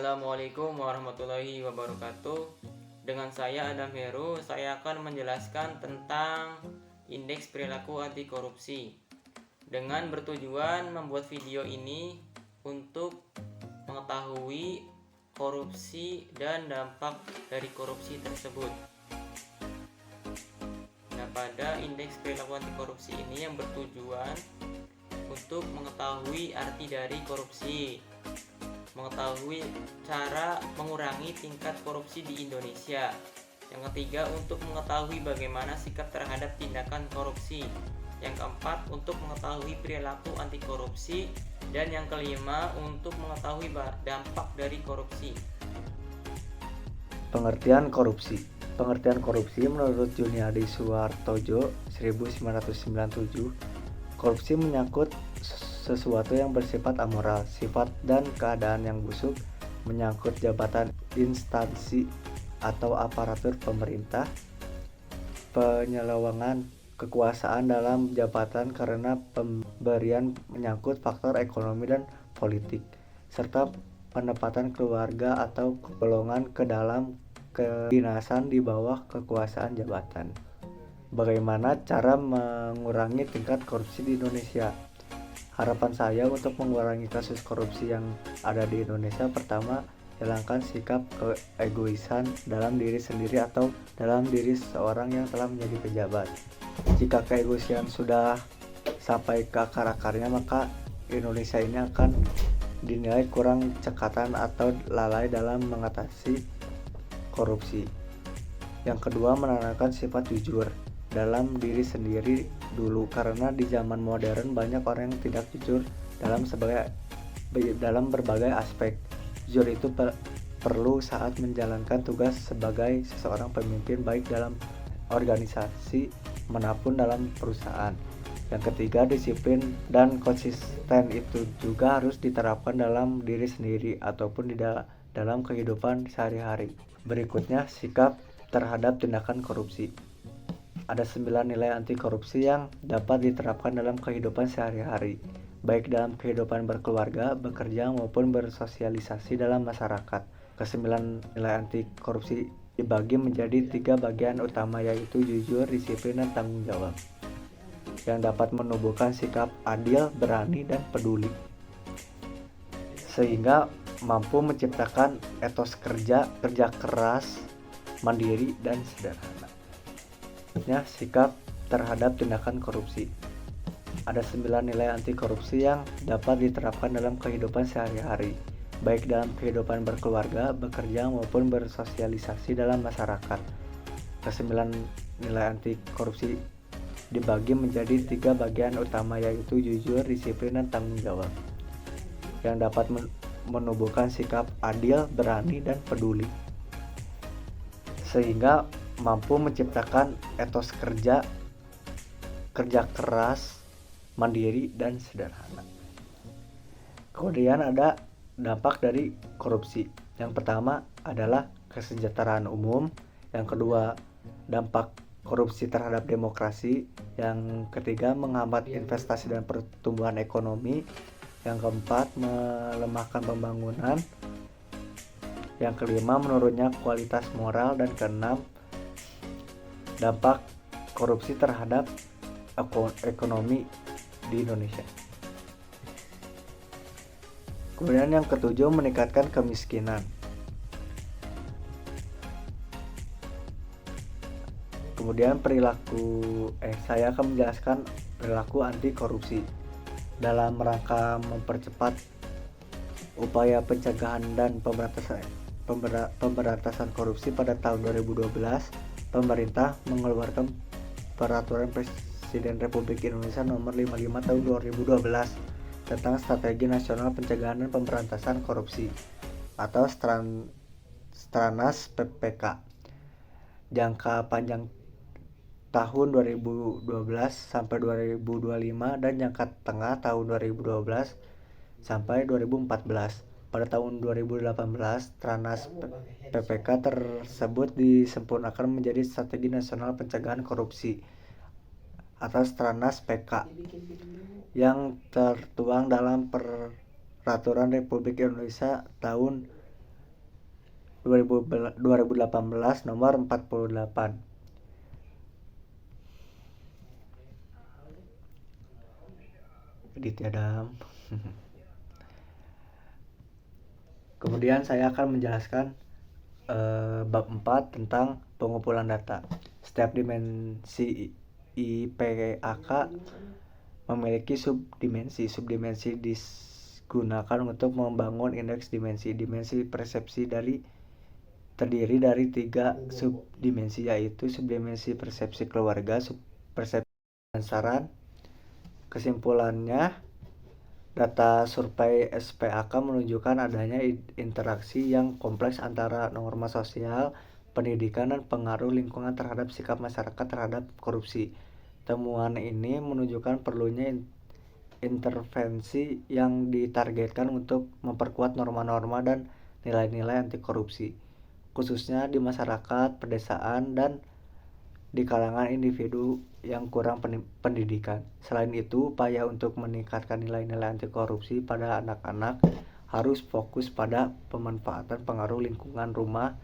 Assalamualaikum warahmatullahi wabarakatuh. Dengan saya Adam Heru, saya akan menjelaskan tentang indeks perilaku anti korupsi. Dengan bertujuan membuat video ini untuk mengetahui korupsi dan dampak dari korupsi tersebut. Nah, pada indeks perilaku anti korupsi ini yang bertujuan untuk mengetahui arti dari korupsi, mengetahui cara mengurangi tingkat korupsi di Indonesia. Yang ketiga, untuk mengetahui bagaimana sikap terhadap tindakan korupsi. Yang keempat, untuk mengetahui perilaku anti korupsi. Dan yang kelima, untuk mengetahui dampak dari korupsi. Pengertian korupsi. Pengertian korupsi menurut Juniadi Suwartojo 1997, korupsi menyangkut sesuatu yang bersifat amoral, sifat dan keadaan yang busuk, menyangkut jabatan, instansi atau aparatur pemerintah, penyelewengan kekuasaan dalam jabatan karena pemberian, menyangkut faktor ekonomi dan politik, serta penempatan keluarga atau golongan ke dalam kedinasan di bawah kekuasaan jabatan. Bagaimana cara mengurangi tingkat korupsi di Indonesia? Harapan saya untuk mengurangi kasus korupsi yang ada di Indonesia, pertama, hilangkan sikap keegoisan dalam diri sendiri atau dalam diri seseorang yang telah menjadi pejabat. Jika keegoisan sudah sampai ke akar-akarnya, maka Indonesia ini akan dinilai kurang cekatan atau lalai dalam mengatasi korupsi. Yang kedua, menanamkan sifat jujur dalam diri sendiri dulu, karena di zaman modern banyak orang yang tidak jujur dalam berbagai aspek. Jujur itu perlu saat menjalankan tugas sebagai seseorang pemimpin, baik dalam organisasi manapun dalam perusahaan. Yang ketiga, disiplin dan konsisten itu juga harus diterapkan dalam diri sendiri ataupun di dalam kehidupan sehari-hari. Berikutnya, sikap terhadap tindakan korupsi. Ada 9 nilai anti korupsi yang dapat diterapkan dalam kehidupan sehari-hari, baik dalam kehidupan berkeluarga, bekerja, maupun bersosialisasi dalam masyarakat. Kesembilan nilai anti korupsi dibagi menjadi 3 bagian utama, yaitu jujur, disiplin, dan tanggung jawab, yang dapat menumbuhkan sikap adil, berani, dan peduli, sehingga mampu menciptakan etos kerja keras, mandiri, dan sederhana. Sikap terhadap tindakan korupsi. Ada 9 nilai anti korupsi yang dapat diterapkan dalam kehidupan sehari-hari, baik dalam kehidupan berkeluarga, bekerja, maupun bersosialisasi dalam masyarakat. Kesembilan nilai anti korupsi dibagi menjadi 3 bagian utama, yaitu jujur, disiplin, dan tanggung jawab, yang dapat menumbuhkan sikap adil, berani, dan peduli, sehingga mampu menciptakan etos kerja keras, mandiri, dan sederhana. Kemudian ada dampak dari korupsi. Yang pertama adalah kesejahteraan umum, yang kedua dampak korupsi terhadap demokrasi, yang ketiga menghambat investasi dan pertumbuhan ekonomi, yang keempat melemahkan pembangunan, yang kelima menurunnya kualitas moral, dan keenam dampak korupsi terhadap ekonomi di Indonesia. Kemudian yang ketujuh, meningkatkan kemiskinan. Kemudian saya akan menjelaskan perilaku anti korupsi dalam rangka mempercepat upaya pencegahan dan pemberantasan korupsi. Pada tahun 2012, pemerintah mengeluarkan Peraturan Presiden Republik Indonesia Nomor 55 Tahun 2012 tentang Strategi Nasional Pencegahan dan Pemberantasan Korupsi atau Stranas PPK jangka panjang tahun 2012 sampai 2025 dan jangka tengah tahun 2012 sampai 2014. Pada tahun 2018, Stranas PPK tersebut disempurnakan menjadi Strategi Nasional Pencegahan Korupsi atau Stranas PK yang tertuang dalam Peraturan Republik Indonesia tahun 2018 nomor 48. Edit ya Dam. Kemudian saya akan menjelaskan bab 4 tentang pengumpulan data. Setiap dimensi IPAK memiliki subdimensi. Subdimensi digunakan untuk membangun indeks dimensi. Dimensi persepsi terdiri dari 3 subdimensi, yaitu subdimensi persepsi keluarga, persepsi dan saran. Kesimpulannya, data survei SPAK menunjukkan adanya interaksi yang kompleks antara norma sosial, pendidikan, dan pengaruh lingkungan terhadap sikap masyarakat terhadap korupsi. Temuan ini menunjukkan perlunya intervensi yang ditargetkan untuk memperkuat norma-norma dan nilai-nilai anti korupsi, khususnya di masyarakat pedesaan dan di kalangan individu yang kurang pendidikan. Selain itu, upaya untuk meningkatkan nilai-nilai anti korupsi pada anak-anak harus fokus pada pemanfaatan pengaruh lingkungan rumah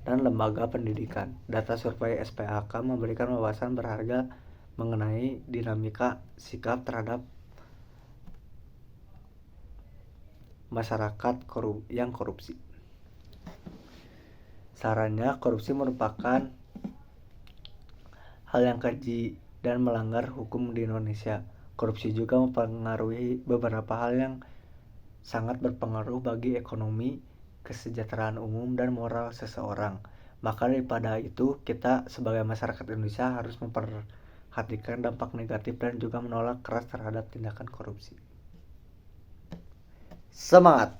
dan lembaga pendidikan. Data survei SPAK memberikan wawasan berharga mengenai dinamika sikap terhadap masyarakat yang korupsi. Sarannya, korupsi merupakan hal yang keji dan melanggar hukum di Indonesia. Korupsi juga mempengaruhi beberapa hal yang sangat berpengaruh bagi ekonomi, kesejahteraan umum, dan moral seseorang. Maka daripada itu, kita sebagai masyarakat Indonesia harus memperhatikan dampak negatif dan juga menolak keras terhadap tindakan korupsi. Semangat!